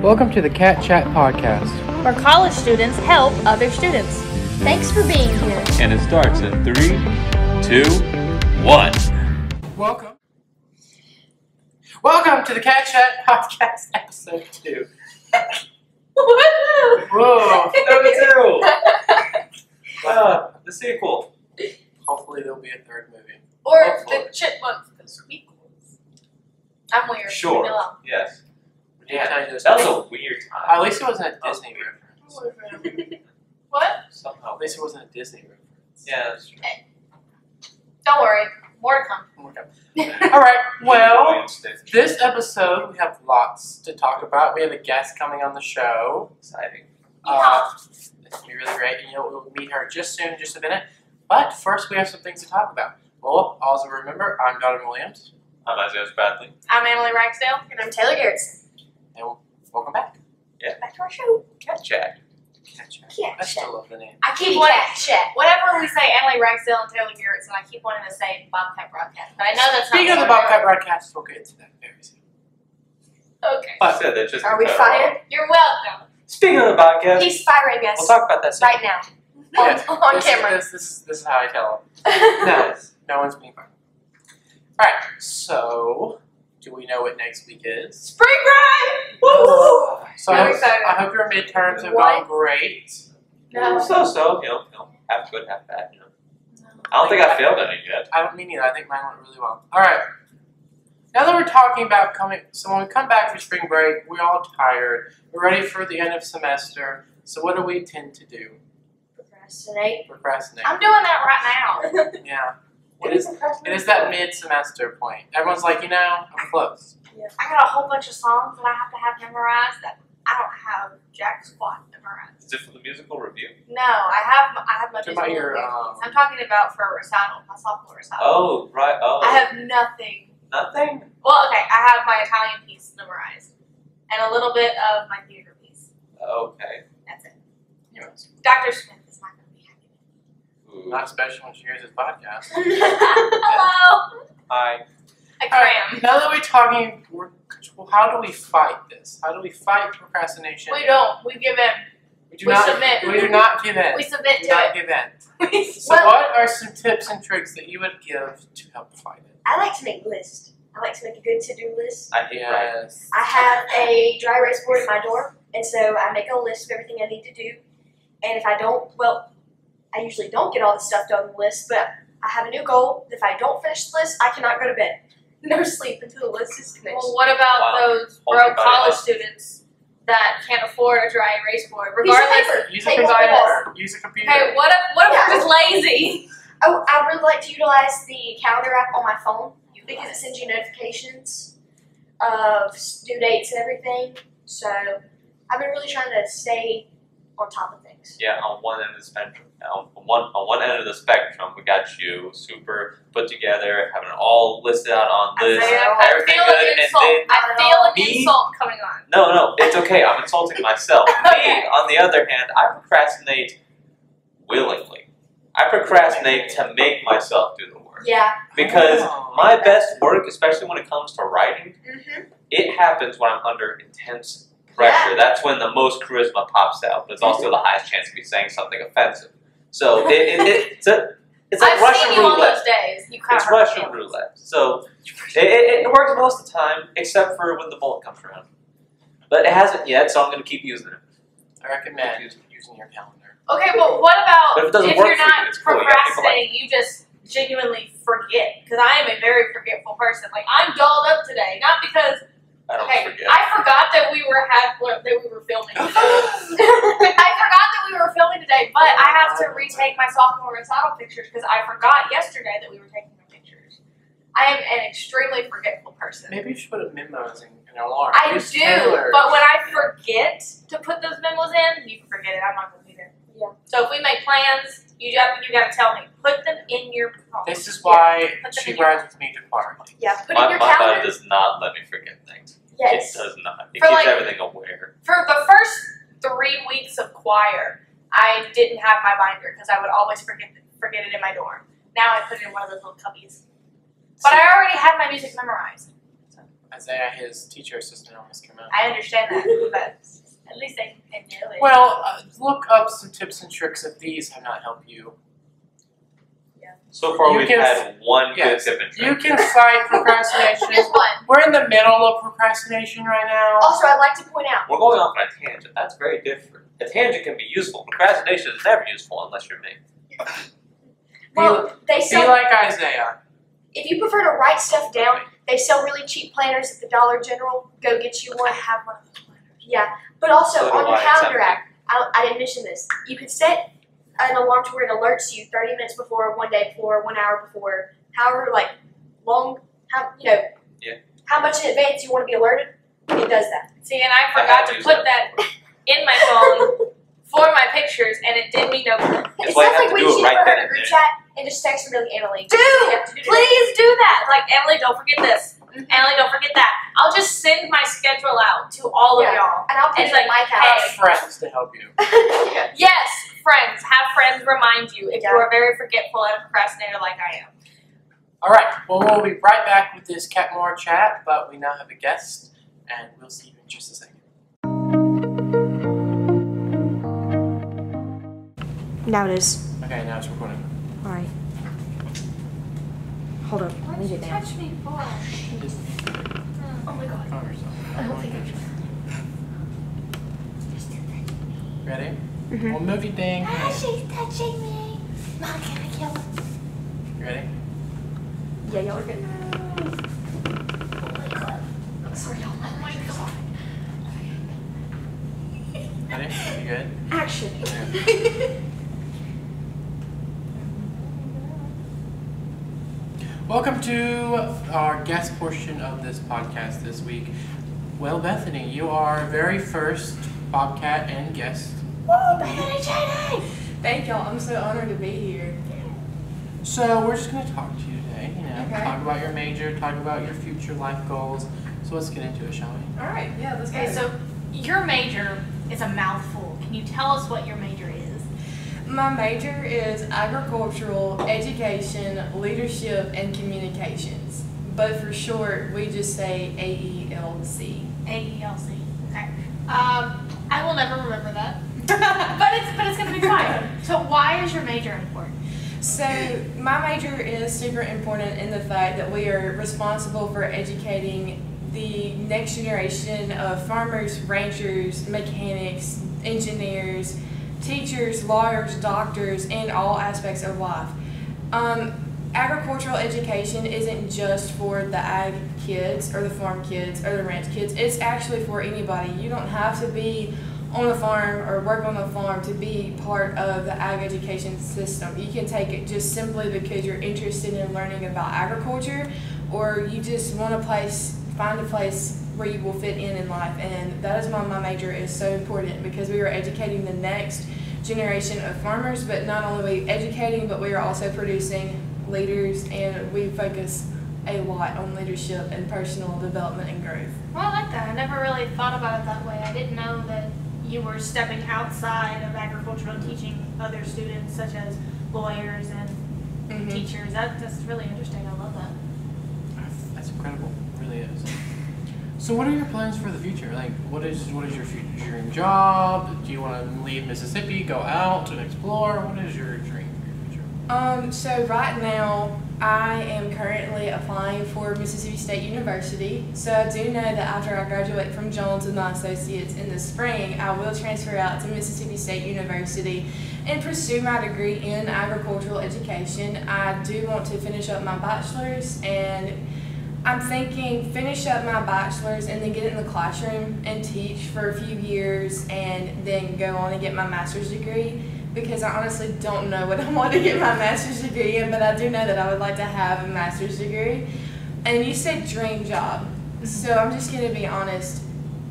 Welcome to the Cat Chat Podcast, where college students help other students. Thanks for being here. And it starts in 3, 2, 1. Welcome to the Cat Chat Podcast, episode 2. Whoa! Whoa! Number 2! The sequel. Hopefully there'll be a third movie. Or Hopefully. the Chipmunks, the squeakles. I'm weird. Sure. Leave me alone. Yes. Yeah, That was a weird time. at least it wasn't a Disney reference. What? Somehow. At least it wasn't a Disney reference. Yeah, that's true. Don't worry. More to come. Okay. Alright, well, Wednesday. this episode we have lots to talk about. We have a guest coming on the show. Exciting. It's going to be really great, and we'll meet her just soon, just a minute. But first, we have some things to talk about. Well, also remember, I'm Donovan Williams, I'm Isaiah Bradley. I'm Emily Ragsdale. And I'm Taylor Garrison. and welcome back. Back to our show. Cat Chat. Cat Chat. Cat I Chat. still love the name. I keep wanting whenever we say Emily Ragsdale and Taylor Garrison, I keep wanting to say Bobcat Broadcast. But I know that's Speaking of the not Bobcat Broadcast, we'll get to that very soon. Okay. I said that just Are we because. fired? You're welcome. Speaking of the podcast, He's firing us we'll talk about that soon. right now. Yes, On this, camera. This is how I tell them. No. No one's being fired. Alright, so, do we know what next week is? Spring break! Woo! So I'm excited. I hope your midterms have What? gone great. No. So, half good, half bad, I don't think I failed any yet. I don't mean either. I think mine went really well. Alright. Now that we're talking about so when we come back from spring break, we're all tired. We're ready for the end of semester. So what do we tend to do? Procrastinate. Procrastinate. I'm doing that right now. Yeah. It is that mid-semester point. Everyone's like, I'm close. I got a whole bunch of songs that I have to have memorized that I don't have jack squat memorized. Is it for the musical review? No, I have my Talking about musical your, rankings. I'm talking about for a recital, my sophomore recital. Oh, right. Oh. I have nothing. Nothing? Well, okay, I have my Italian piece memorized and a little bit of my theater piece. Okay. That's it. Anyways, Dr. Smith is not going to be happy. Ooh. not especially when she hears this podcast. Hello. Hi. I cram. Now that we're talking, how do we fight this? How do we fight procrastination? We don't. We give in. We do we not. submit. We do not give in. We submit do to not it. give in. So, Well, what are some tips and tricks that you would give to help fight it? I like to make lists. I like to make a good to-do list. I hate writing. Yes. I have a dry erase board in my dorm, and so I make a list of everything I need to do. And if I don't, well, I usually don't get all the stuff done on the list, but I have a new goal. If I don't finish the list, I cannot go to bed. No sleep until the list is finished. Well, what about Wow. those Hold broke your body college up. students that can't afford a dry erase board? Piece of Regardless. paper. Use a Take one computer. with us. Use a computer. Hey, what if Yeah. we're just lazy? Oh, I really like to utilize the calendar app on my phone because it sends you notifications of due dates and everything. So I've been really trying to stay on top of things. Yeah, on one end of the spectrum. On one end of the spectrum, we got you super put together, having it all listed out on lists, I everything feel good, an and insult. then I feel an me? insult coming on. no, it's okay. I'm insulting myself. Okay. Me, on the other hand, I procrastinate willingly. I procrastinate to make myself do the work Yeah. because Oh. my best work, especially when it comes to writing, Mm-hmm. it happens when I'm under intense pressure. That's when the most charisma pops out, but it's also the highest chance of me saying something offensive. So it's like I've Russian seen you on roulette. those days. You kind It's of hurt Russian my feelings. roulette. So it works most of the time, except for when the bullet comes around. But it hasn't yet, so I'm going to keep using it. I recommend using your calendar. Okay, but what about But if it doesn't if work you're for you, not it's cool. You got people like- procrastinating, you just genuinely forget? Because I am a very forgetful person. Like, I'm dolled up today, not because I don't okay, forget. I forgot that we were filming. I forgot that we were filming today, but I have to retake my sophomore recital pictures because I forgot yesterday that we were taking the pictures. I am an extremely forgetful person. Maybe you should put a memos in an alarm. I Use do, Taylor's. but when I forget to put those memos in, you can forget it. I'm not going to be there. Yeah. So if we make plans, you got to tell me. Put them in your phone. This is why Put them she in your rides with me to party. Yeah. Put My in your body calendar. does not let me forget things. Yes. It does not. It For keeps like- everything aware. For the first 3 weeks of choir, I didn't have my binder because I would always forget it in my dorm. Now I put it in one of those little cubbies. But I already had my music memorized. Isaiah, his teacher assistant, almost came out. I understand that, but at least they can do it. Well, look up some tips and tricks if these have not helped you. So far, You we've can- had one yes. good tip and trick. You can cite procrastination. Just one. We're in the middle of procrastination right now. Also, I'd like to point out, We're going off on a tangent. That's very different. A tangent can be useful. Procrastination is never useful unless you're me. well, they Be sell, like Isaiah. if you prefer to write stuff down, they sell really cheap planners at the Dollar General. Go get you I one. have one of those planners. Yeah, but also So do on your I, calendar it's app, I didn't mention this. You could set an alarm to where it alerts you 30 minutes before, 1 day before, 1 hour before, however long, how much in advance you want to be alerted. It does that. See, and I I forgot have to used put that in my phone for my pictures, and it did me no good. That's It why you sounds have like to when do you it right put then in a and group there. chat and just text them to Emily. Dude, You have to do that. Please do that. Like, Emily, don't forget this. Emily, don't forget that. I'll just send my schedule out to all of Yeah. y'all. And I'll put It's it in my like, calendar. Have friends to help you. Yes, friends. Have friends remind you if Yeah. you are very forgetful and a procrastinator like I am. All right. Well, we'll be right back with this Catmore chat, but we now have a guest, and we'll see you in just a second. Now it is. Okay, now it's recording. Alright. Hold on. Let me get down. Touch me, boy. Just Oh my god. calm yourself. I don't think I Ready? Mhm. We'll move your thing. she's touching me. Mom, can I kill her? You ready? Yeah, y'all are good. Oh my god. Sorry, y'all. Oh my god. Ready? You good? Action. Yeah. Welcome to our guest portion of this podcast this week. Well, Bethany, you are our very first Bobcat and guest. Woo, Bethany Cheney! Thank y'all. I'm so honored to be here. So we're just going to talk to you today. Okay. Talk about your major, talk about your future life goals. So let's get into it, shall we? All right. Yeah, let's Okay, go. so your major is a mouthful. Can you tell us what your major is? My major is agricultural education, leadership, and communications. But for short, we just say AELC. AELC. Okay. I will never remember that. but it's gonna be fine. So why is your major important? So my major is super important in the fact that we are responsible for educating the next generation of farmers, ranchers, mechanics, engineers, teachers, lawyers, doctors, and all aspects of life. Agricultural education isn't just for the ag kids or the farm kids or the ranch kids. It's actually for anybody. You don't have to be on a farm or work on a farm to be part of the ag education system. You can take it just simply because you're interested in learning about agriculture, or you just want find a place where you will fit in life. And that is why my major is so important, because we are educating the next generation of farmers, but not only are we educating, but we are also producing leaders, and we focus a lot on leadership and personal development and growth. Well, I like that. I never really thought about it that way. I didn't know that you were stepping outside of agriculture and teaching other students, such as lawyers and teachers. That's really interesting. I love that. That's incredible. It really is. So what are your plans for the future? Like, what is your future dream job? Do you want to leave Mississippi, go out and explore? What is your dream for your future? So right now, I am currently applying for Mississippi State University. So I do know that after I graduate from Jones with my associates in the spring, I will transfer out to Mississippi State University and pursue my degree in agricultural education. I do want to finish up my bachelor's, and I'm thinking finish up my bachelor's and then get in the classroom and teach for a few years, and then go on and get my master's degree, because I honestly don't know what I want to get my master's degree in, but I do know that I would like to have a master's degree. And you said dream job, so I'm just going to be honest.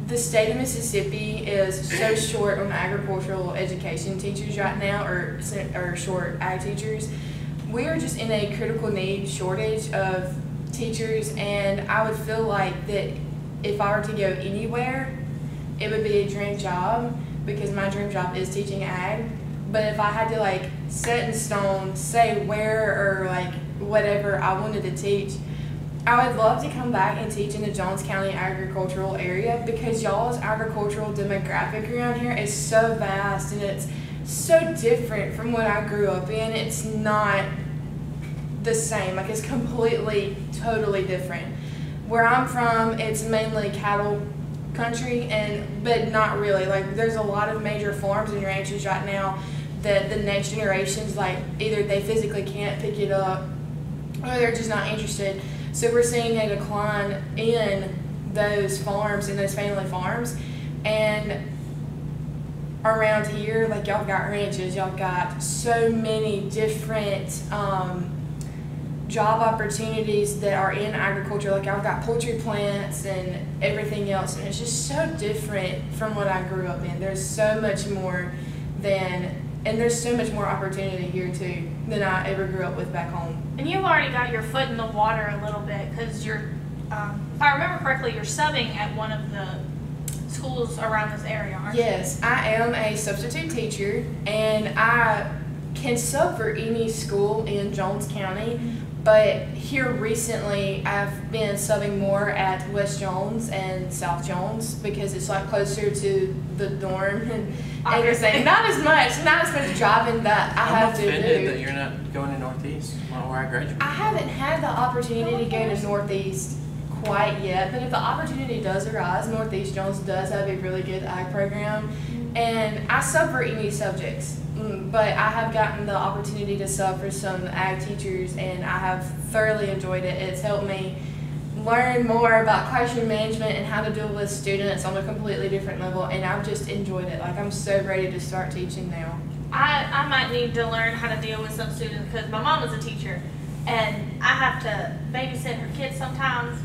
The state of Mississippi is so short on agricultural education teachers right now, or short ag teachers. We are just in a critical need shortage of teachers, and I would feel like that if I were to go anywhere, it would be a dream job, because my dream job is teaching ag. But if I had to like set in stone, say where or like whatever I wanted to teach, I would love to come back and teach in the Jones County agricultural area because y'all's agricultural demographic around here is so vast and it's so different from what I grew up in. It's not the same. Like, it's completely, totally different. Where I'm from, it's mainly cattle country, but not really. Like, there's a lot of major farms and ranches right now that the next generations, like, either they physically can't pick it up or they're just not interested. So we're seeing a decline in those farms, in those family farms. And around here, like, y'all got ranches, y'all got so many different job opportunities that are in agriculture. Like, y'all got poultry plants and everything else, and it's just so different from what I grew up in. There's so much more and there's so much more opportunity here too than I ever grew up with back home. And you've already got your foot in the water a little bit because you're, if I remember correctly, you're subbing at one of the schools around this area, aren't you? Yes, I am a substitute teacher, and I can sub for any school in Jones County. But here recently, I've been subbing more at West Jones and South Jones because it's like closer to the dorm and everything. Not as much driving that I have to do. I'm offended that you're not going to Northeast, where I graduated. I haven't had the opportunity to go to Northeast quite yet, but if the opportunity does arise, Northeast Jones does have a really good ag program, and I sub for any subjects. But I have gotten the opportunity to sub for some ag teachers, and I have thoroughly enjoyed it. It's helped me learn more about classroom management and how to deal with students on a completely different level, and I've just enjoyed it. Like, I'm so ready to start teaching now. I might need to learn how to deal with some students because my mom is a teacher, and I have to babysit her kids sometimes.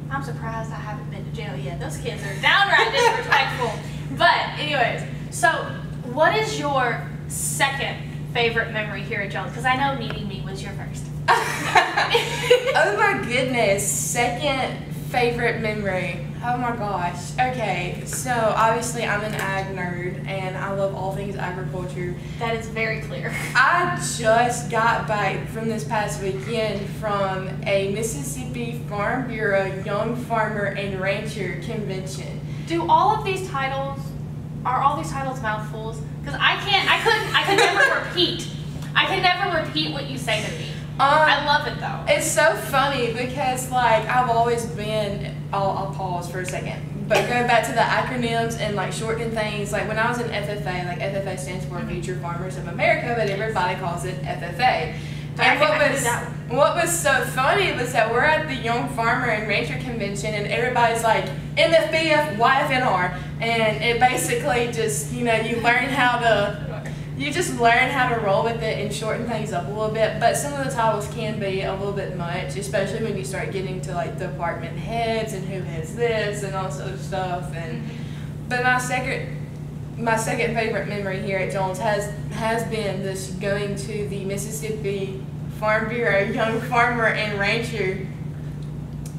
I'm surprised I haven't been to jail yet. Those kids are downright disrespectful. But anyways, so what is your second favorite memory here at Jones? Because I know meeting me was your first. Oh my goodness, second favorite memory. Oh my gosh. Okay, so obviously I'm an ag nerd and I love all things agriculture. That is very clear. I just got back from this past weekend from a Mississippi Farm Bureau Young Farmer and Rancher convention. Are all these titles mouthfuls? Because I could never repeat. I can never repeat what you say to me. I love it though. It's so funny because, like, I've always been, I'll pause for a second, but going back to the acronyms and like shortening things, like when I was in FFA, like FFA stands for Future Farmers of America, but everybody calls it FFA. And what was so funny was that we're at the Young Farmer and Rancher Convention and everybody's like, MFBF, YFNR, and it basically just, you know, you just learn how to roll with it and shorten things up a little bit, but some of the titles can be a little bit much, especially when you start getting to like department heads and who has this and all this other stuff. And but my second favorite memory here at Jones has been this going to the Mississippi Farm Bureau Young Farmer and Rancher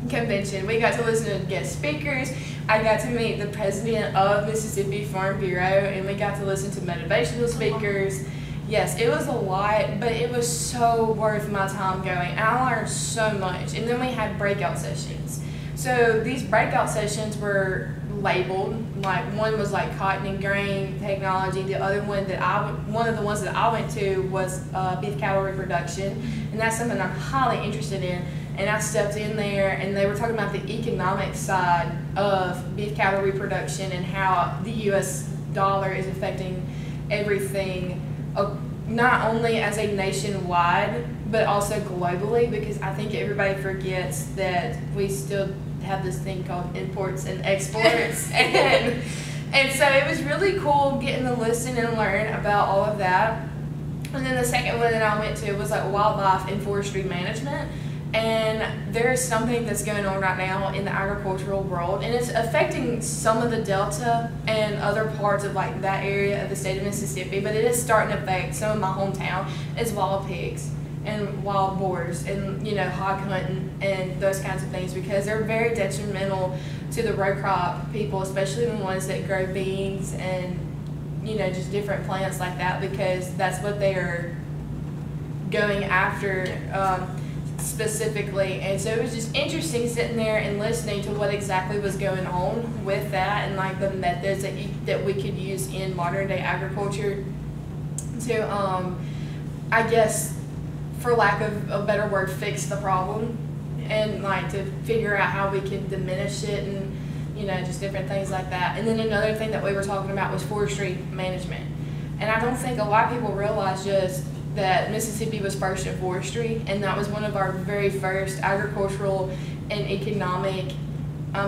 convention. We got to listen to guest speakers. I got to meet the president of Mississippi Farm Bureau, and we got to listen to motivational speakers. Yes, it was a lot, but it was so worth my time going. I learned so much. And then we had breakout sessions. So these breakout sessions were labeled. Like, one was like cotton and grain technology. The other one one of the ones that I went to was beef cattle reproduction, and that's something I'm highly interested in. And I stepped in there, and they were talking about the economic side of beef cattle reproduction and how the U.S. dollar is affecting everything, not only as a nationwide, but also globally, because I think everybody forgets that we still have this thing called imports and exports. and so it was really cool getting to listen and learn about all of that. And then the second one that I went to was like wildlife and forestry management. And there's something that's going on right now in the agricultural world, and it's affecting some of the Delta and other parts of like that area of the state of Mississippi, but it is starting to affect some of my hometown as wild pigs and wild boars and, you know, hog hunting and those kinds of things, because they're very detrimental to the row crop people, especially the ones that grow beans and, you know, just different plants like that, because that's what they are going after. specifically. And so it was just interesting sitting there and listening to what exactly was going on with that and like the methods that we could use in modern day agriculture to, I guess, for lack of a better word, fix the problem and like to figure out how we can diminish it and, you know, just different things like that. And then another thing that we were talking about was forestry management. And I don't think a lot of people realize just that Mississippi was first in forestry, and that was one of our very first agricultural and economic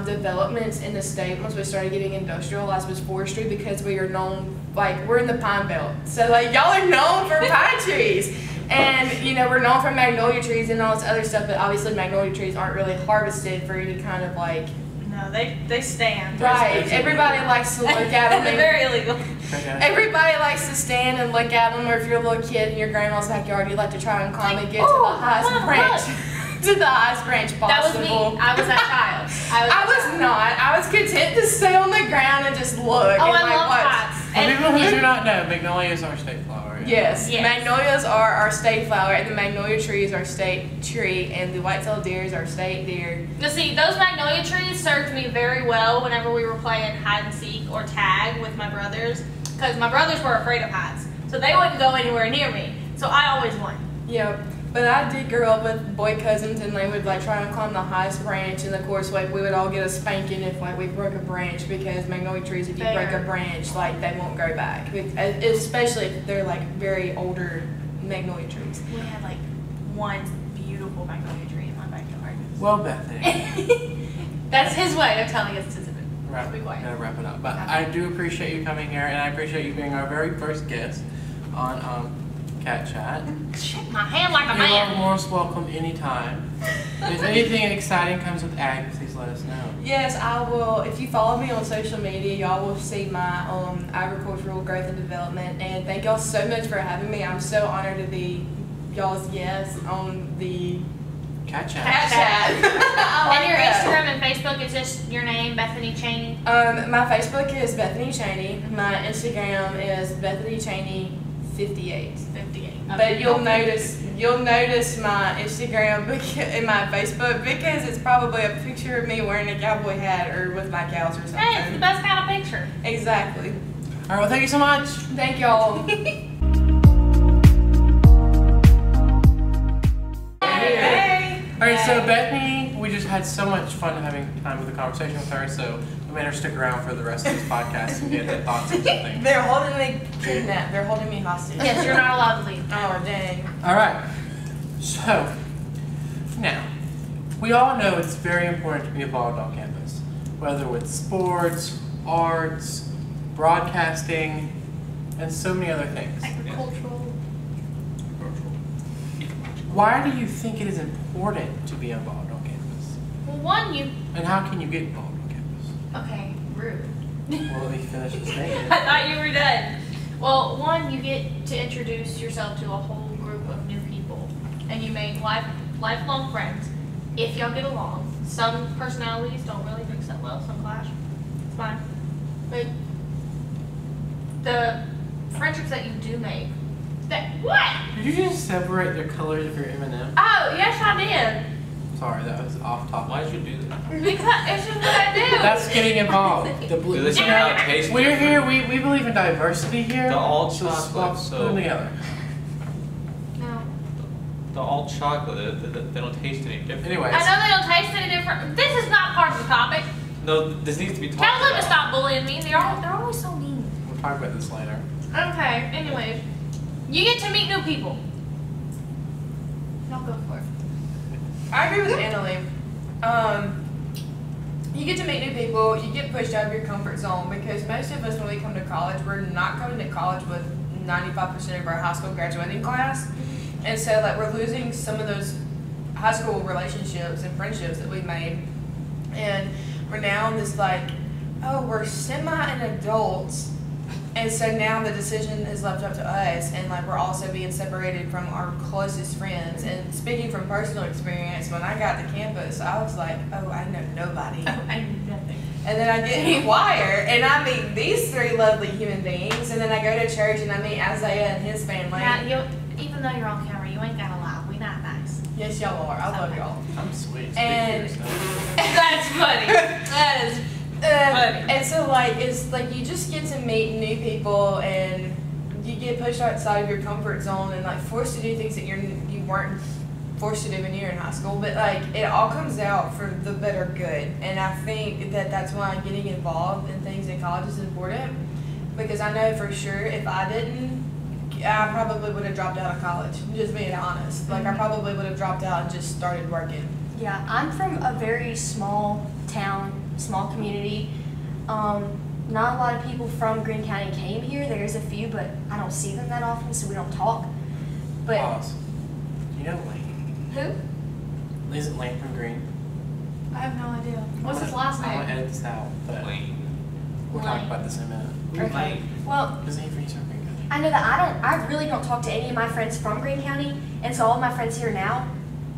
developments in the state once we started getting industrialized was forestry, because we are known, like, we're in the Pine Belt. So, like, y'all are known for pine trees. And, you know, we're known for magnolia trees and all this other stuff, but obviously magnolia trees aren't really harvested for any kind of, like... No, they stand. Right. Everybody likes to look at them. They're very illegal. Everybody likes to stand and look at them, or if you're a little kid in your grandma's backyard, you like to try and climb and get to the highest branch. To the highest branch possible. That was me. I was that child. I was not. I was content to stay on the ground and just look. Oh, and I like love watch. pots. For people who do not know, magnolias are state flower. Yes. Yes. Magnolias are our state flower, and the magnolia trees are state tree, and the white-tailed deer is our state deer. Now see, those magnolia trees served me very well whenever we were playing hide and seek or tag with my brothers, because my brothers were afraid of heights, so they wouldn't go anywhere near me. So I always won. Yep. But I did grow up with boy cousins, and they would like try and climb the highest branch, and of course, like we would all get a spanking if like we broke a branch, because magnolia trees, if you break a branch, like they won't grow back, especially if they're like very older magnolia trees. We had like one beautiful magnolia tree in my backyard. Well, Bethany. That's his way of telling us to be quiet. Gotta wrap it up. But I do appreciate you coming here, and I appreciate you being our very first guest on Cat Chat. Shake my hand like a You're man. most welcome anytime. If anything exciting comes with ag, please let us know. Yes, I will. If you follow me on social media, y'all will see my agricultural growth and development. And thank y'all so much for having me. I'm so honored to be y'all's guest on the Cat Chat. Cat Chat. I like And your that. Instagram and Facebook is just your name, Bethany Cheney. My Facebook is Bethany Cheney. My Instagram is Bethany Cheney 58. 58. But you'll notice my Instagram and my Facebook, because it's probably a picture of me wearing a cowboy hat or with my cows or something. Hey, it's the best kind of picture. Exactly. All right, well, thank you so much. Thank y'all. Hey. All right, so Bethany, we just had so much fun having time with the conversation with her, so we made her stick around for the rest of this podcast and get her thoughts on some things. They're holding me kidnapped. They're holding me hostage. Yes, you're not allowed to leave. Oh, dang. All right, so now, we all know it's very important to be involved on campus, whether with sports, arts, broadcasting, and so many other things. Agricultural. Why do you think it is important to be involved on campus? Well, one, you. And how can you get involved on campus? Okay, rude. Well, let me finish the statement. I thought you were done. Well, one, you get to introduce yourself to a whole group of new people, and you make lifelong friends if y'all get along. Some personalities don't really mix up well, some clash. It's fine. But the friendships that you do make, what? Did you just separate the colors of your M&M? Oh, yes, I did. Sorry, that was off top. Why did you do that? Because it's just what I do. That's getting involved. The blue. Do this You without know, tasting we're it? here. We believe in diversity here. The all so chocolate, let's so- put them together. No. The all chocolate, they don't taste any different. Anyways, I know they don't taste any different. This is not part of the topic. No, this needs to be talked Tell them to about. stop bullying me. They're always so mean. we'll talk about this later. Okay, anyways. You get to meet new people. Y'all go for it. I agree with Annalie. You get to meet new people, you get pushed out of your comfort zone, because most of us, when we come to college, we're not coming to college with 95% of our high school graduating class. And so, like, we're losing some of those high school relationships and friendships that we made. And we're now in this, like, oh, we're semi-adults. And so now the decision is left up to us, and like we're also being separated from our closest friends. And speaking from personal experience, when I got to campus, I was like, oh, I know nobody. I knew nothing. And then I get in choir, and I meet these three lovely human beings. And then I go to church, and I meet Isaiah and his family. Now, even though you're on camera, you ain't gotta lie. We not nice. Yes, y'all are. I love y'all. I'm sweet. It's And- big stuff. That's funny. That is funny. And so like it's like you just get to meet new people and you get pushed outside of your comfort zone and like forced to do things that you weren't forced to do when you were in high school. But like it all comes out for the better good, and I think that that's why getting involved in things in college is important, because I know for sure if I didn't, I probably would have dropped out of college. Just being honest, like I probably would have dropped out and just started working. Yeah, I'm from a very small town, small community. Not a lot of people from Greene County came here. There's a few, but I don't see them that often, so we don't talk. But Pause. You know Lane? who? Isn't Lane from Green? I have no idea. What's his last I want to name? edit this out, but Lane. we'll talk about this in a minute. Okay. Well, Isn't he from Green County? I know that I really don't talk to any of my friends from Greene County, and so all of my friends here now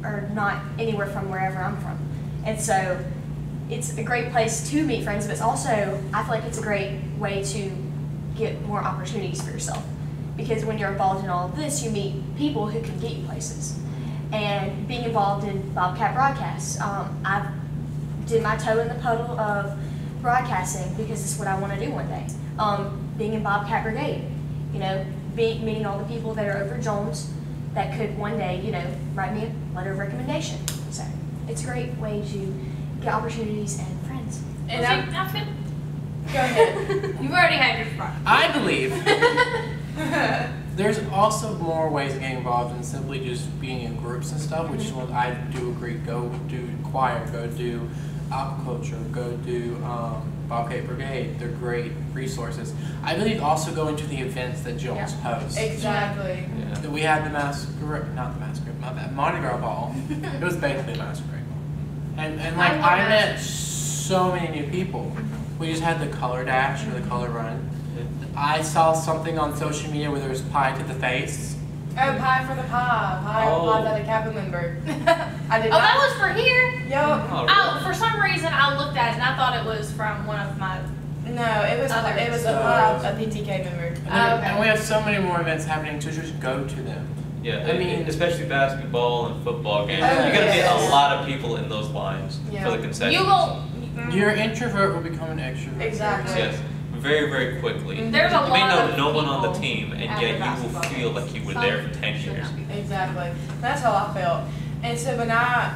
are not anywhere from wherever I'm from. And so it's a great place to meet friends, but it's also, I feel like it's a great way to get more opportunities for yourself. Because when you're involved in all of this, you meet people who can get you places. And being involved in Bobcat broadcasts, I did my toe in the puddle of broadcasting because it's what I want to do one day. Being in Bobcat Brigade, you know, meeting all the people that are over Jones that could one day, you know, write me a letter of recommendation. So it's a great way to get opportunities and friends. And Well, I'm, see, I feel- go ahead. You've already had your spot. I believe there's also more ways of getting involved than simply just being in groups and stuff, which is what I do agree. Go do choir, go do aquaculture, go do Bobcat Brigade. They're great resources. I believe also going to the events that Jones hosts. Exactly. Yeah. We had the not the masquerade, my bad, Mardi Gras ball. It was basically a masquerade ball. And like I love I met so many new people. We just had the color dash or the color run. I saw something on social media where there was pie to the face. Oh, pie for the pie. Pie Oh. pie that a Kappa member. I did Oh, not. that was for here? Yup. Oh, for some reason I looked at it and I thought it was from one of my. No, it was Other a stuff. pie, a PTK member. And, Oh, okay. and we have so many more events happening to just go to them. Yeah, I mean- especially basketball and football games. Oh, You're gonna yes. get a lot of people in those lines Yeah. for the concessions. You go. Your introvert will become an extrovert. Exactly. Yes, very, very quickly. There's a You may lot know of no one on the people team, and at yet the you will basketball feel games. like you were there for 10 Should years. not be. Exactly. That's how I felt. And so when I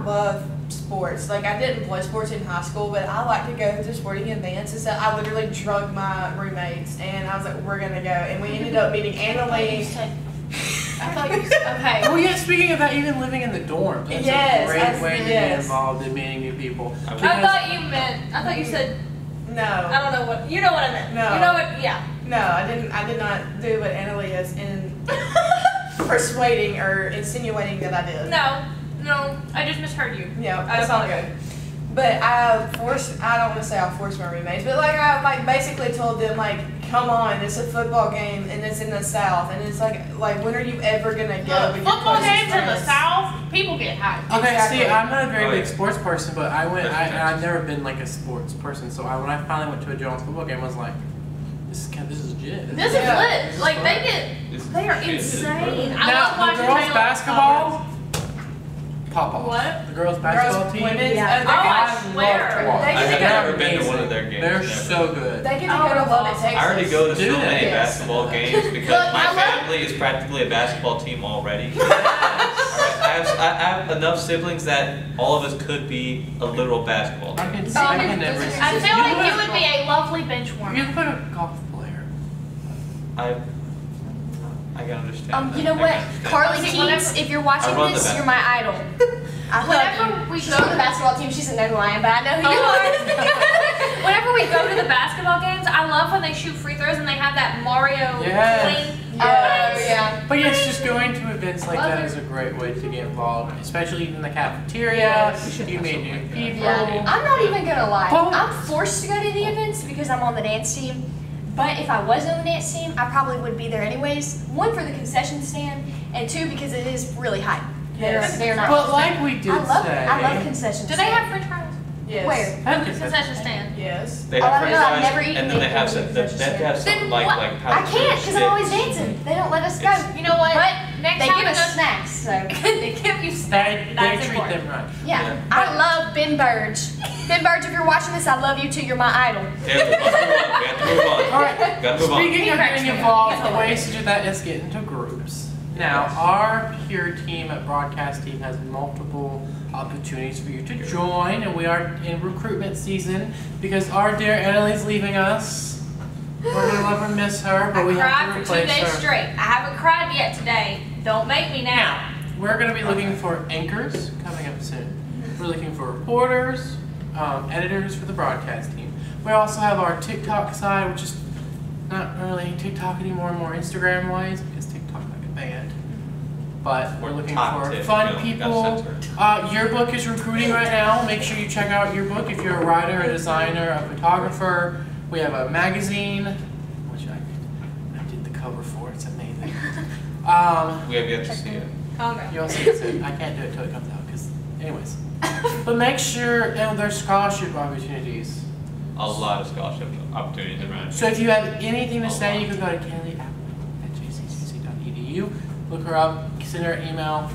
love sports. Like I didn't play sports in high school, but I like to go to sporting events. And so I literally drugged my roommates, and I was like, "We're gonna go." And we ended up meeting Anna Lee. I thought you said, okay. Oh yeah, speaking of that, even living in the dorms, that's Yes, a great way to get yes. involved in meeting new people. I I thought you said, I No, don't know what, you know what I meant. No. You know what, yeah. no, I didn't. I did not do what Anna Lee is in persuading or insinuating that I did. No, I just misheard you. Yeah, I that's all good. But I don't want to say I forced my roommates, but like I basically told them like, come on, it's a football game and it's in the South, and it's like when are you ever gonna go? Look, with your football closest games in the friends? South, people get hyped. Okay, Exactly. see, I'm not a very Oh, big yeah. sports person, but I went. That's And I've never been like a sports person, so when I finally went to a Jones football game, I was like, this is legit. This is Yeah. lit. This is like fun. they are It is, insane. bro. I Now, love watching the girls Taylor basketball, pop off. What? The girls basketball Girls, team. women's, Yeah. Oh, I love swear. to watch. They get I have to go- never been to one of their games. They're never. so good. They get to Oh, go to Lubbock, Texas. I already go to Do so many that. basketball games because Look, my I love- family is practically a basketball team already. Alright, I have enough siblings that all of us could be a literal basketball I team. can, I can never. I feel like you would be a lovely bench warmer. You put a golf player. I can understand. You know that. I what, can understand Carly Okay, Keats, whenever- if you're watching I run the this, back. you're my idol. I Whenever love you. we She's go- on the basketball team. She doesn't know who I am, but I know who you are. Whenever we go to the basketball games, I love when they shoot free throws and they have that Mario Yes. clean. Oh, yeah. But yes, just going to events like Love that it. is a great way to get involved, especially in the cafeteria. Yes. You meet new people. Yeah. I'm not even gonna lie. Oh. I'm forced to go to the events because I'm on the dance team. But if I wasn't on the dance team, I probably would be there anyways. One, for the concession stand, and two, because it is really hype. Yes. They're not. But like we did say, I love concession Do they stand. have french fries? Yes. Where? That Concession stand. Yes. They Oh, have I don't french know, I've fries, never eaten and then they anything have from some. the They have to have Then something what? like I can't because I'm always dancing. They don't let us go. It's- You know what? But Next they time give we us go- snacks. So they give you They snacks. That's treat important. them right. yeah, I love Ben Burge. Ben Burge, if you're watching this, I love you too. You're my idol. Taylor, let's move on. We have to move on. All right. Gotta move on. Speaking of getting involved, the ways to do that is get into groups. Now, our peer team at Broadcast Team has multiple opportunities for you to join, and we are in recruitment season because our dear Annalie's leaving us. We're gonna love and miss her, but I we have cried to for 2 replace days her. straight. I haven't cried yet today. Don't make me now. Now, we're gonna be looking for anchors coming up soon. We're looking for reporters, editors for the broadcast team. We also have our TikTok side, which is not really TikTok anymore, more Instagram wise because TikTok got banned. But we're looking Top for tip, fun you know, people. got censored. Yearbook is recruiting right now. Make sure you check out Yearbook if you're a writer, a designer, a photographer. We have a magazine, which I did the cover for. It's amazing. We have yet to see it. Congrats. You'll see it soon. I can't do it till it comes out, because, anyways. But make sure, there's scholarship opportunities. A lot of scholarship opportunities around. So if you have anything to say, you can go to kelly@jccc.edu, look her up, send her an email.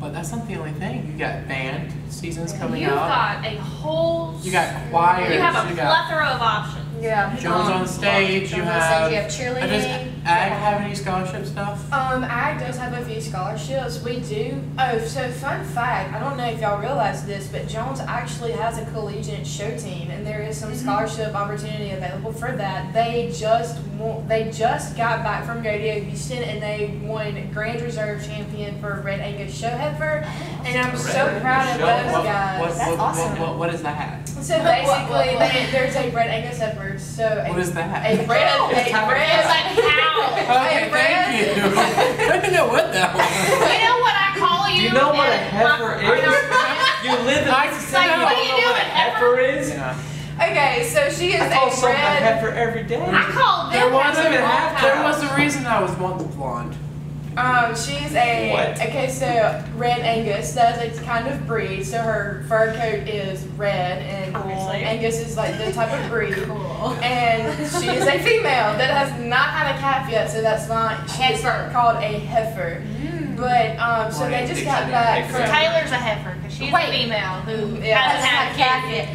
But that's not the only thing. You got band seasons coming You've out. got a whole. You got choirs. You have a you got plethora of options. Yeah. Jones on stage. You have. You have Does cheerleading. Ag have any scholarship stuff? Ag does have a few scholarships. We do. Oh, so fun fact, I don't know if y'all realize this, but Jones actually has a collegiate show team, and there is some scholarship opportunity available for that. They just got back from Radio Houston, and they won Grand Reserve champion for Red Angus Show Heifer, and I'm so proud of those guys. That's awesome. What is that? So basically, there's a Red Angus Heifer. So What is that? a red, It's like how? Okay, thank you. I didn't know what that was. You know what I call you? Do you know what a and heifer my- is? You live in I Mississippi. know. You What do you don't do know what a with heifer is? Yeah. Okay, so she is I call a something a red. heifer every day. I call There them was heifers a all the time. there was a reason I was once blonde. She's a What? okay. So Red Angus, that's a kind of breed. So her fur coat is red, and Obviously. Angus is like the type of breed. Cool. And she is a female that has not had a calf yet, so that's why she's Heifer. called a heifer. But so they just got back So from. Taylor's a heifer because she's Wait. a female who Yeah. hasn't had a kid yet.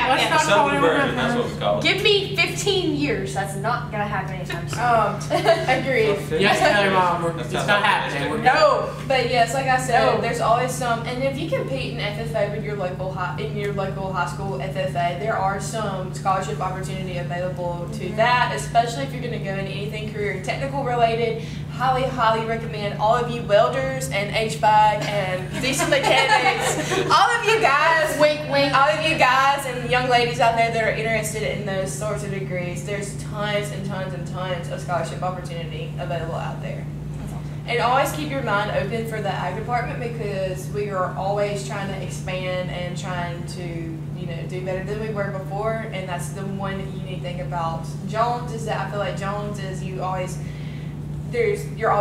Let's not call Southern it version, that's what it's called. Give me 15 years. That's not gonna happen anytime soon. Agreed. Yes, Taylor Mom, That it's sounds not like happening. a We're mistake. No, but yes, like I said, No. there's always some, and if you compete in FFA with your local high school FFA, there are some scholarship opportunity available to that, especially if you're going to go into anything career and technical related. Highly recommend all of you welders and HVAC and diesel mechanics, all of you guys, Wink, wink. all of you guys and young ladies out there that are interested in those sorts of degrees. There's tons and tons and tons of scholarship opportunity available out there. And always keep your mind open for the ag department because we are always trying to expand and trying to, do better than we were before. And that's the one unique thing about Jones is that I feel like Jones is you're always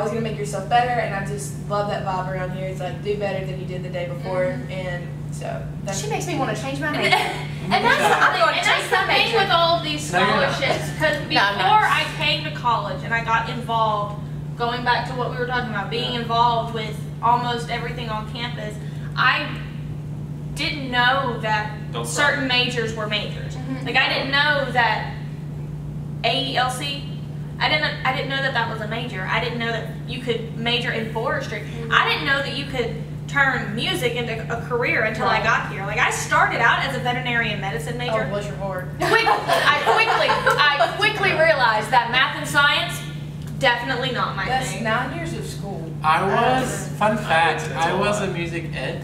gonna make yourself better. And I just love that vibe around here. It's like do better than you did the day before. And so that's She makes me want to change my And major. that's the thing with all of these No, you're not. scholarships, because before No, I'm not. I came to college and I got involved, going back to what we were talking about, being involved with almost everything on campus, I didn't know that Don't cry. certain majors were majors. Like I didn't know that AELC, I didn't know that that was a major. I didn't know that you could major in forestry. I didn't know that you could turn music into a career until I got here. Like I started out as a veterinarian medicine major. oh, bless your heart. I quickly realized that math and science definitely not my That's thing. 9 years of school. fun fact, That's I a was lot. a music ed.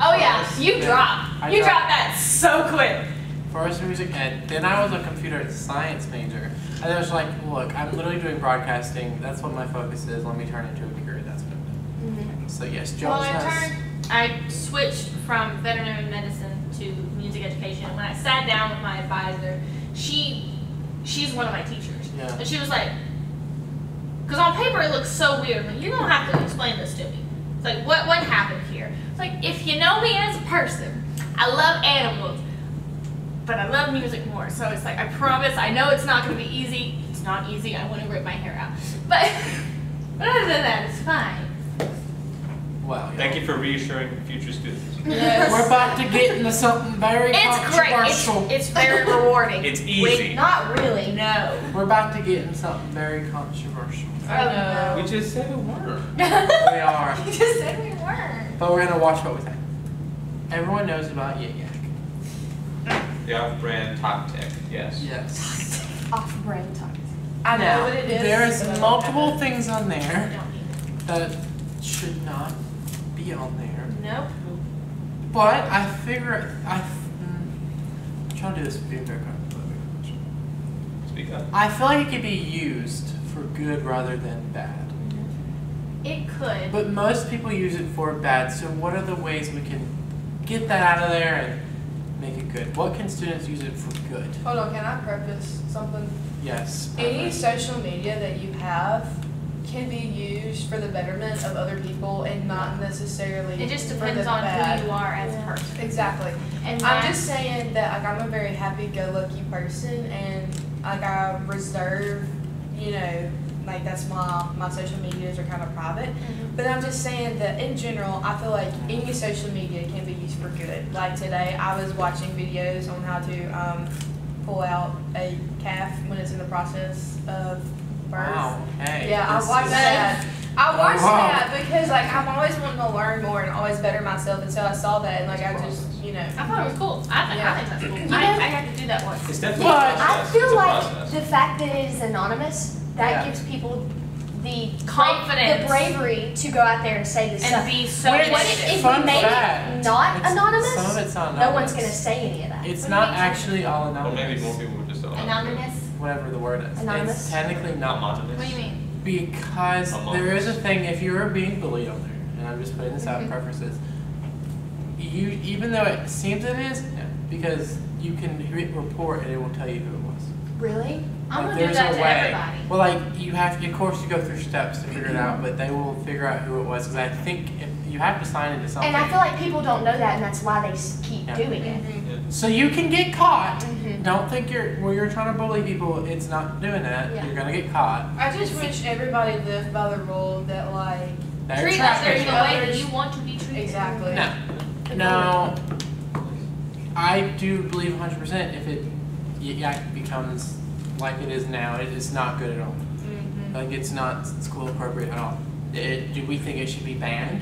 Oh yeah, you Yeah. dropped. I You dropped. dropped that so quick. First music ed, then I was a computer science major. And I was like, look, I'm literally doing broadcasting. That's what my focus is. Let me turn it into a career. That's what I'm doing. So yes, Well, Jones in has. turn, I switched from veterinary medicine to music education. When I sat down with my advisor, she's one of my teachers, Yeah. and she was like, because on paper it looks so weird, but you don't have to explain this to me. It's like, what happened here? It's like, if you know me as a person, I love animals. but I love music more. So it's like, I promise, I know it's not going to be easy. It's not easy. I want to rip my hair out. But other than that, it's fine. Well, Thank you for reassuring future students. Yes. we're about to get into something very It's great. controversial. It's very rewarding. It's easy. Not really. No. We're about to get into something very controversial. I know. We just said it weren't. We are. You just said we weren't. But we're gonna watch what we say. Everyone knows about Yik Yak. The off-brand Top Tech, yes. Yes. Off-brand talk. I know Now, what it is. there's but I don't multiple have it. things on I there don't need that should not be on there. it. Nope. But I figure I'm trying to do this being very controversial. Speak up. I feel like it could be used for good rather than bad. It could. But most people use it for bad, so what are the ways we can get that out of there and make it good? What can students use it for good? Hold on, can I preface something? Yes. Any social media that you have can be used for the betterment of other people and not necessarily It just for depends the on bad. who you are as a person. Exactly. And I'm just saying that like I'm a very happy-go-lucky person and like I reserve, you know, like that's my social medias are kind of private. But I'm just saying that in general, I feel like any social media can be used for good. Like today, I was watching videos on how to pull out a calf when it's in the process of birth. Wow. Hey. Yeah, I this watched is- that. I watched wow. that because like I'm always wanting to learn more and always better myself, and so I saw that and like I just, you know. I thought it was cool. I think that's cool. know- I had to do that once. It's definitely But a I process. feel it's a like process. the fact that it is anonymous, that Yeah. gives people the Confidence. the bravery to go out there and say this And stuff. be so Which- What negative. if Fun we made fact, it not it's- anonymous? Some of it's not No one's anonymous. gonna say any of that. It's not actually all Or anonymous. maybe more people would just don't know. Anonymous? Whatever the word is. Anonymous? It's technically not. Anonymous. What do you mean? Because Among there is a us. thing, if you're being bullied on there, and I'm just putting this out in prefaces, you, even though it seems it is, no, because you can hit report and it will tell you who it was. Really? I'm Like, gonna do there's that a to way. everybody. Well, like, you have, of course, you go through steps to figure it out, but they will figure out who it was, because I think if you have to sign into something. And I feel like people don't know that, and that's why they keep Yeah. doing it. So you can get caught. Mhm. Don't think when you're trying to bully people, it's not doing that. Yeah. You're gonna get caught. I just wish everybody lived by the rule that like They're Treat traffic. others the way that you want to be treated. exactly. No. No. I do believe 100% if it becomes like it is now, it is not good at all. Mhm. Like it's not school appropriate at all. Do we think it should be banned?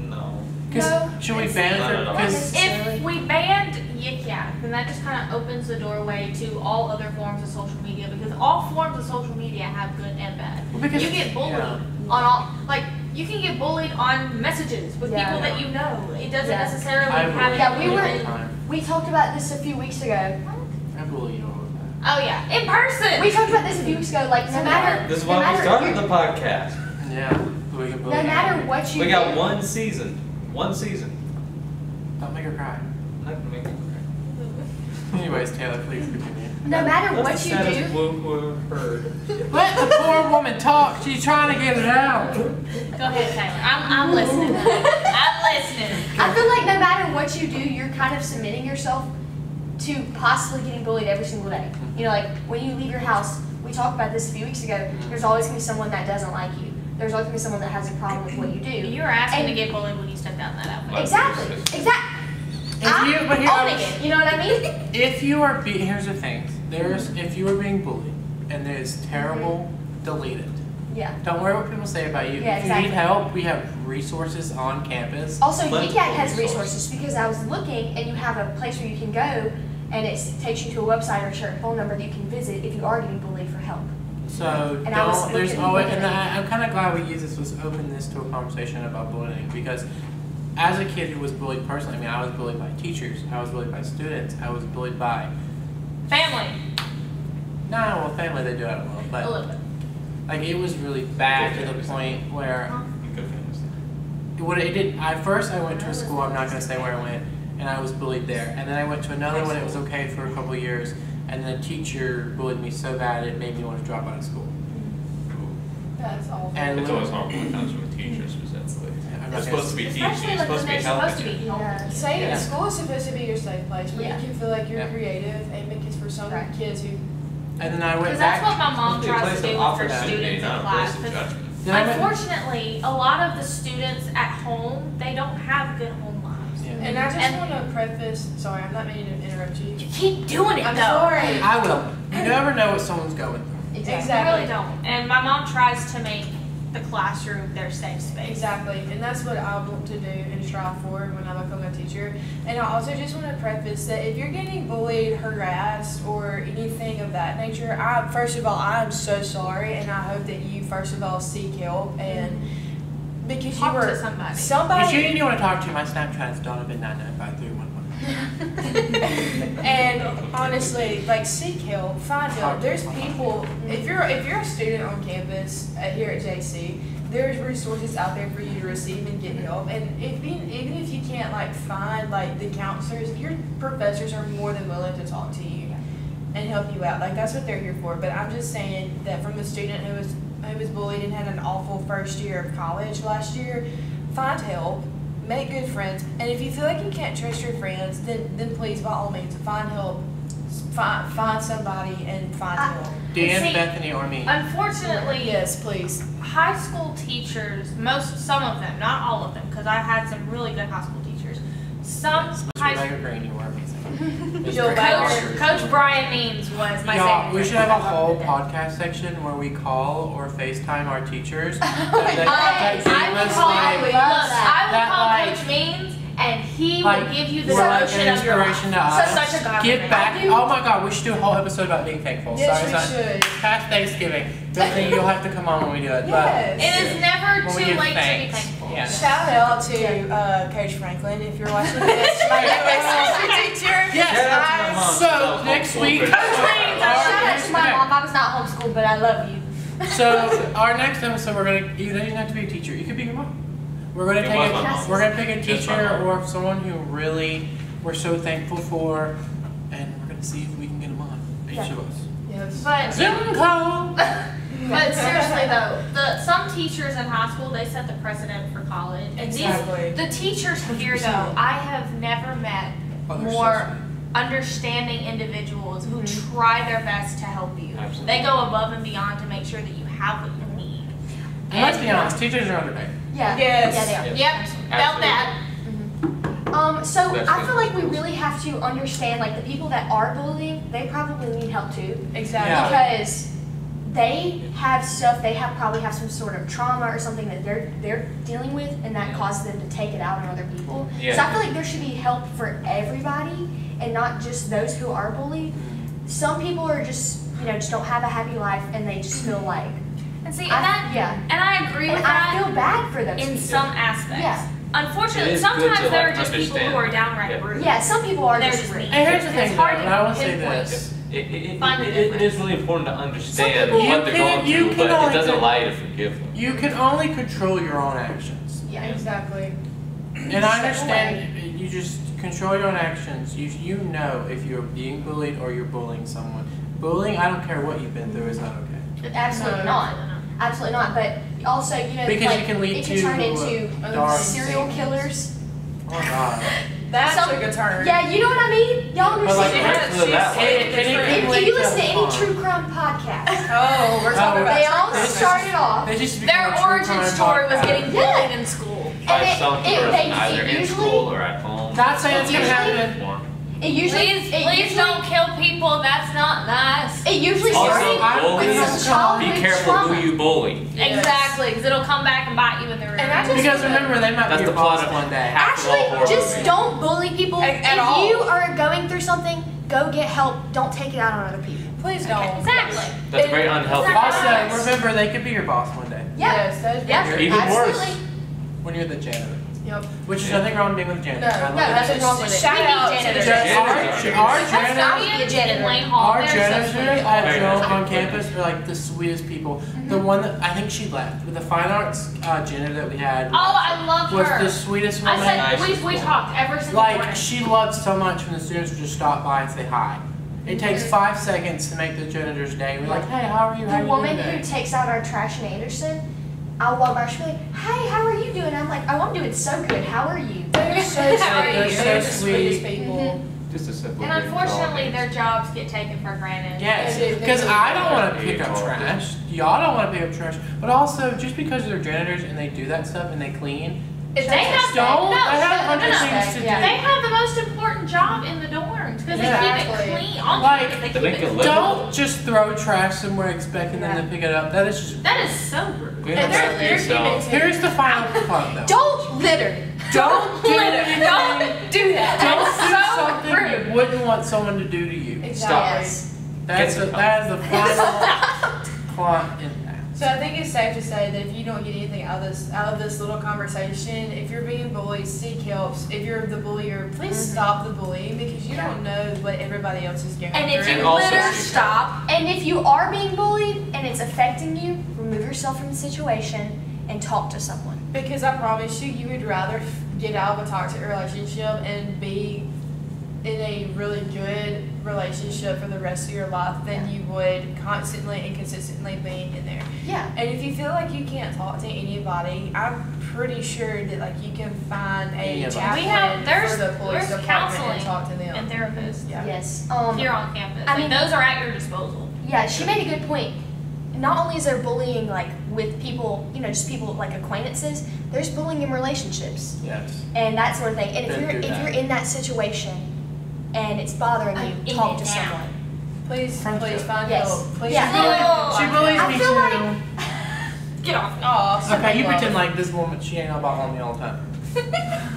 No. 'Cause No, should we it's ban not it? at all. Because If we banned Yik Yak, then that just kind of opens the doorway to all other forms of social media, because all forms of social media have good and bad. You get bullied yeah. on all, like, you can get bullied on messages with Yeah. people that you know. It doesn't Yeah. necessarily I have bully Yeah, we you all were- the time. We talked about this a few weeks ago. I bully you all the time. Oh yeah, in person. We talked about this a few weeks ago. Like no matter, This is no why we matter started your- the podcast. Yeah. We can bully no you. matter what you We got do, one season. One season. Don't make her cry. I'm not gonna make it Anyways, Taylor, please continue. no matter cry. what That's the you saddest do, woo heard. Let the poor woman talk. She's trying to get it out. Go ahead, Taylor. I'm listening. I'm listening. I feel like no matter what you do, you're kind of submitting yourself to possibly getting bullied every single day. You know, like when you leave your house, we talked about this a few weeks ago. There's always gonna be someone that doesn't like you. There's always gonna be someone that has a problem with what you do. You were asking And- to get bullied when you stepped out in that outfit. Exactly. Exactly. But here, Owning it. You know what I mean? if you are here's the thing. If you are being bullied and there's terrible, delete it. Yeah. Don't worry what people say about you. Yeah, if you exactly. need help, we have resources on campus. Also, Plenty Yik Yak of has resources. resources because I was looking, and you have a place where you can go, and it takes you to a website or a certain phone number that you can visit if you are getting bullied for help. So And I was don't. There's looking- always, and I'm kind of glad we use this. Was open this to a conversation about bullying because, as a kid who was bullied personally, I mean, I was bullied by teachers, I was bullied by students, I was bullied by. Family. No, well, family they do it well, A but little bit. like it was really bad to the point where. You could finish that. What it did, first I went to a school, I'm not going to say where I went, and I was bullied there. And then I went to another one, it was okay for a couple of years, and then a teacher bullied me so bad it made me want to drop out of school. That's awful. And It's always harmful when it comes from a teacher specifically. I'm You're not supposed to be teaching. Especially You're like supposed to when be they're supposed to helping. be helping. Say Yeah. school is supposed to be your safe place where Yeah. you can feel like you're Yeah. creative, and because for some Right. kids who And then I went Because that's back. what my mom It's a tries place to do of with her opportunity, students in not a class. place of 'Cause judgment. Then I went- unfortunately, a lot of the students at home, they don't have good home lives. Yeah. and I just And- want to preface. Sorry, I'm not meaning to interrupt you. You keep doing it I'm though. sorry. I will. You never know what someone's going through. You Exactly. really don't. And my mom tries to make the classroom their safe space. Exactly, and that's what I want to do and strive for when I become a teacher. And I also just want to preface that if you're getting bullied, harassed, or anything of that nature, first of all, I'm so sorry, and I hope that you first of all seek help and because Talk you were to somebody. If somebody you want to talk to, my Snapchat is Donovan9953111. and honestly, like seek help, find help. There's people. If you're a student on campus here at JC, there's resources out there for you to receive and get help. And even if you can't like find like the counselors, your professors are more than willing to talk to you and help you out. Like that's what they're here for. But I'm just saying that from a student who was bullied and had an awful first year of college last year, find help. Make good friends, and if you feel like you can't trust your friends, then please, by all means, find help. Find somebody and find help. Dan, See, Bethany, or me. Unfortunately, Yes, please. high school teachers, some of them, not all of them, because I had some really good high school teachers. Some Miss high Rebecca Green, you were amazing. Miss Joe Rebecca Bauer. Green. Coach Brian Means was my Y'all, favorite. we should have a whole podcast section where we call or FaceTime our teachers. that I would call, aimlessly- Coach Means, and he like, will give you the we're like an solution of your life. inspiration to us. Such a godly Give man. back. Oh my God, we should do a whole episode about being thankful. Yes, Sorry, we son. should. Past Thanksgiving. Bethany, you'll have to come on when we do it. Yes. It is never When we too give late to be thanks. thankful. Yeah. Shout out to Coach Franklin if you're watching this. My history teacher. Yes. Shout out to my mom. So next week, Coach Means, our- Shout out to my mom. I was not homeschooled, but I love you. So our next episode, we're gonna. You don't even have to be a teacher. You could be your mom. We're gonna It take was a. my mom. We're gonna pick a It was my teacher mom. or someone who really we're so thankful for, and we're gonna see if we can get them on. Each of us. Yes. But Zoom call. But seriously though, some teachers in high school, they set the precedent for college. And Exactly. the teachers here though, I have never met Oh, they're so more sweet. understanding individuals who try their best to help you. Absolutely. They go above and beyond to make sure that you have what you need. And let's be honest, teachers are underpaid. Yeah. Yes. Yeah, they are. Yep, felt that. So That's I good. feel like we really have to understand, like, the people that are bullying, they probably need help too. Exactly. Yeah. Because they have stuff, probably have some sort of trauma or something that they're dealing with, and that causes them to take it out on other people. So Yeah. I feel like there should be help for everybody, and not just those who are bullied. Some people are just don't have a happy life, and they just feel like, And see, yeah. and I agree And with I that feel bad for those in people. some aspects. Yeah. Unfortunately, It is good sometimes to, there are like, just people who understand. are downright Yeah. rude. Yeah, some people are They're just just rude. mean. And here's the It's thing, hard though, to and I will say pinpoint. this. Find the It difference. is really important to understand people- what they're you going can through, but only it doesn't do- allow you to forgive them. You can only control your own actions. Yeah. Exactly. And I understand you just control your own actions. You know if you're being bullied or you're bullying someone. Bullying, I don't care what you've been through, is not okay. Absolutely not. Absolutely not. But also, Because like, it can lead it can to turn into dark serial things. killers. Oh God. That Some- took a turn. Yeah, you know what I mean? Y'all But like, understand? Right to that way. If you listen to any true crime podcast, Oh, we're talking about they all true crime. started off, They just Their become a true origin crime story was podcast. getting Yeah. bullied in school. By and some it person, either they in usually school or at home. Not saying it's gonna Usually- happen. it usually Please don't kill people. That's not nice. it usually Also, started bullies, with some childhood be careful trauma. who you bully. Yes. Exactly, because it'll come back and bite you in the rear. And I just- Because remember, they might That's be your the plot boss of one day. half of all Actually, horror just movies. don't bully people. At If all. you are going through something, go get help. Don't take it out on other people. Please don't. Exactly. That's very unhealthy. Also, remember, they could be your boss one day Yeah. Yes, that's Yeah. very Even worse. Absolutely. when you're the janitor. Yep. Which is nothing wrong with being with a janitor. No, I love No, it. nothing wrong with it. Shout We need out to janitors. the janitors. Our That's janitors. not be a janitor. In Lane Hall, Our they're so janitors sweet. at Very Joe nice. on campus are like the sweetest people. The one that I think she left, but the fine arts janitor that we had Oh, I love was her. the sweetest I woman. said Nicest we woman. talked every single Like morning. she loved so much when the students would just stop by and say hi. It takes 5 seconds to make the janitor's day. We're like, hey, how are you? How The are you woman doing who today? takes out our trash in Anderson, I'll walk by, she'll be like, hey, how are you doing? I'm like, oh, I'm doing so good. How are you? They're so sweet. They're so They're the sweet. sweetest people. Mm-hmm. Just a simple And unfortunately, their jobs get taken for granted. Yes, They do. because I don't want to They pick up are. trash. Y'all don't want to pick up trash. But also, just because they're janitors and they do that stuff and they clean, They have don't. no, I have no, 100 no. things to do. Yeah. They have the most important job in the dorms because they keep Exactly. it clean. On Like, campus, they they make keep it it. livable. Don't just throw trash somewhere expecting them to pick it up. That is just. That is so rude. We And don't they're have human yourself. too. Here's the final thought, though. Don't litter. Don't do anything. Don't do that. Don't That's do so something rude. you wouldn't want someone to do to you. Exactly. Yes. That is the final plot in that. So I think it's safe to say that if you don't get anything out of this little conversation, if you're being bullied, seek help. If you're the bullier, please stop the bullying because you don't know what everybody else is going And if through. you And also litter, seek stop. And if you are being bullied and it's affecting you, remove yourself from the situation and talk to someone. Because I promise you, you would rather get out of a toxic relationship and be in a really good relationship for the rest of your life than you would constantly and consistently being in there. Yeah. And if you feel like you can't talk to anybody, I'm pretty sure that like you can find a Anybody. chaplain We have- there's- for the police there's department counseling and talk to them. And therapists. Yeah. Yes. Here on campus. I Like, mean- those are at your disposal. Yeah, she made a good point. Not only is there bullying like with people, just people like acquaintances, there's bullying in relationships Yes. and that sort of thing. And if Been you're through if that. you're in that situation and it's bothering I'm you, in talk it to now. someone. Please, Friendship. please find Yes. help. Please. Yeah. Oh, She bullies I me feel too. like- Get off. Aw, Okay, you love. pretend like this woman, she ain't about on me all the time.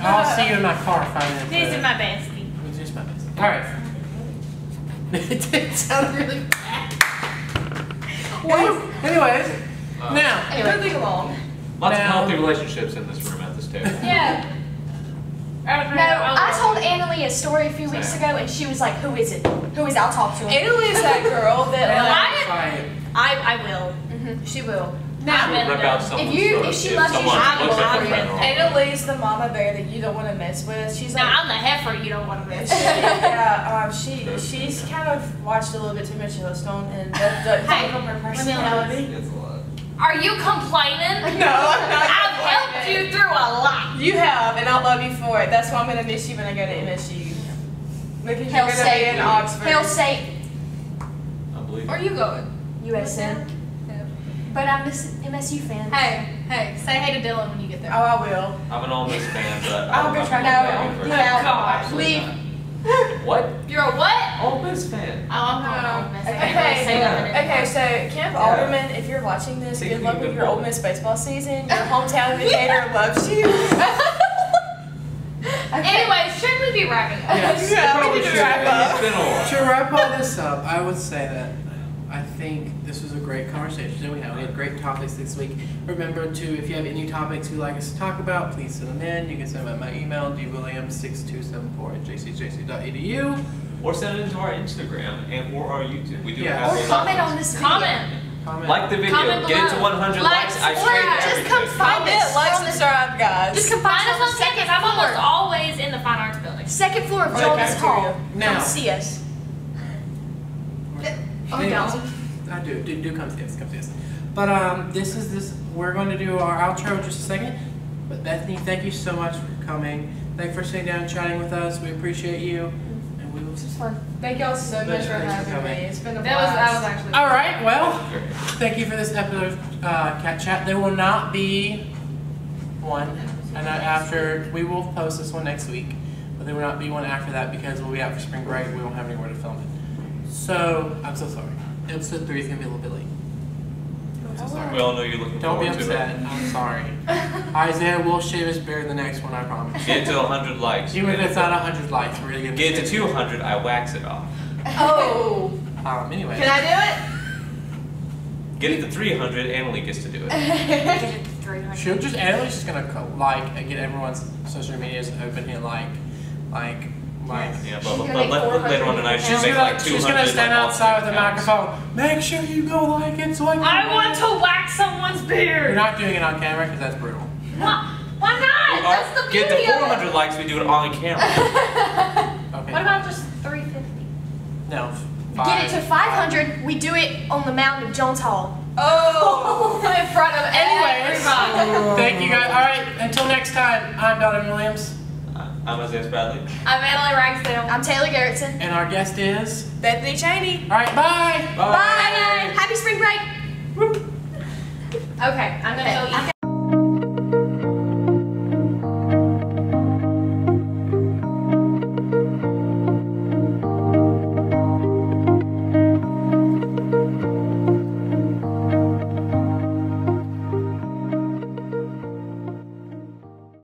I'll see you in my car 5 minutes These later. are my bestie. It's just my best. Alright. It did sound really bad. Anyways, now, Moving along. Lots of Now- healthy relationships in this room at this table. Yeah. No, I told Annalie a story a few weeks ago and she was like, who is it? Who is it? I'll talk to him. Italy's that girl that I will. she will. Now, She'll rip out someone's you- throat if she loves you, someone she looks will. at her I'm friend. Italy's the mama bear that you don't want to mess with. She's like, Now I'm the heifer you don't want to miss. yeah, she's kind of watched a little bit too much Yellowstone and that Hey, from her let me personality. It's a lot. Are you complaining? No, I'm not. I've helped you through a lot. You have, and I love you for it. That's why I'm gonna miss you when I go to MSU. Because you're Hell gonna be State. in Oxford. Hail State, I believe Where it. are you going? USM. But I'm a MSU fan. Hey, say hey to Dylan when you get Oh, there. I will. I'm an Ole Miss fan, but I'll go try to for go. it. Yeah, God, leave. What? You're a what? Ole Miss fan. Oh, I'm going to Ole Miss. I can't Okay, really say nothing okay, anymore. so Camp Alderman, if you're watching this, Think good you luck can with your vote. Ole Miss baseball season. Your hometown indicator loves you. Anyway, should we be wrapping up? Yes. Yeah, we Probably need to should. wrap up. It's been a while. to wrap all this up, I would say that I think this was a great conversation that we had. We had great topics this week. Remember to, if you have any topics you'd like us to talk about, please send them in. You can send them at my email, dwilliams6274@jcjc.edu. Or send it into our Instagram and or our YouTube. We do Yeah. have Or those comment options. on this video. Comment. Comment. Like the video. Comment Get it to below. 100 Like, likes. I subscribe. trade Just everything. come find Comment, us. like, We're on the- subscribe, guys. Just come Find find us us on on the second campus. I'm almost floor. always in the Fine Arts Building. Second floor of Or the Jonas cafeteria. Hall. Now. Come see us. Oh, I do come see us, come see us. But we're going to do our outro in just a second. But Bethany, thank you so much for coming. Thank you for sitting down and chatting with us. We appreciate you. And we will This was fun. Thank y'all so much for Thanks for having me. coming. It's been a That was blast. actually. All right, well, Great. thank you for this episode of Cat Chat. There will not be one, and we will post this one next week, but there will not be one after that because we'll be out for spring break. We won't have anywhere to film it. So I'm so sorry. Episode 3 is gonna be a little bit late. I'm so sorry. We all know you're looking Don't be forward to upset. it. I'm sorry. Isaiah will shave his beard in the next one, I promise. Get to 100 likes. Even if it's not 100 likes, we're really gonna Get to shave it. 200, I wax it off. Oh. Anyway. Can I do Get it to 300, Annalie gets to do it. it? She'll just, Annalie's just gonna and get everyone's social medias open here, like. Yeah, She's but gonna make later on 400 tonight, she'll She's make gonna, like 200. she's gonna stand like, outside with a accounts. microphone. Make sure you go like it so I can. I want to wax someone's You're beard. not doing it on camera because that's brutal. Why not? That's the Get beauty to of 400 likes, we do it on camera. Okay. What about just 350? No. Get it to 500. We do it on the mountain of Jones Hall. Oh! In front of Anyways, everybody. thank you guys. All right, until next time, I'm Donovan Williams, I'm Isaiah Bradley. I'm Annalie Ragsdale. I'm Taylor Garrettson. and our guest is. Bethany Cheney. All right, bye. Bye. Happy spring break. Okay, I'm gonna go eat.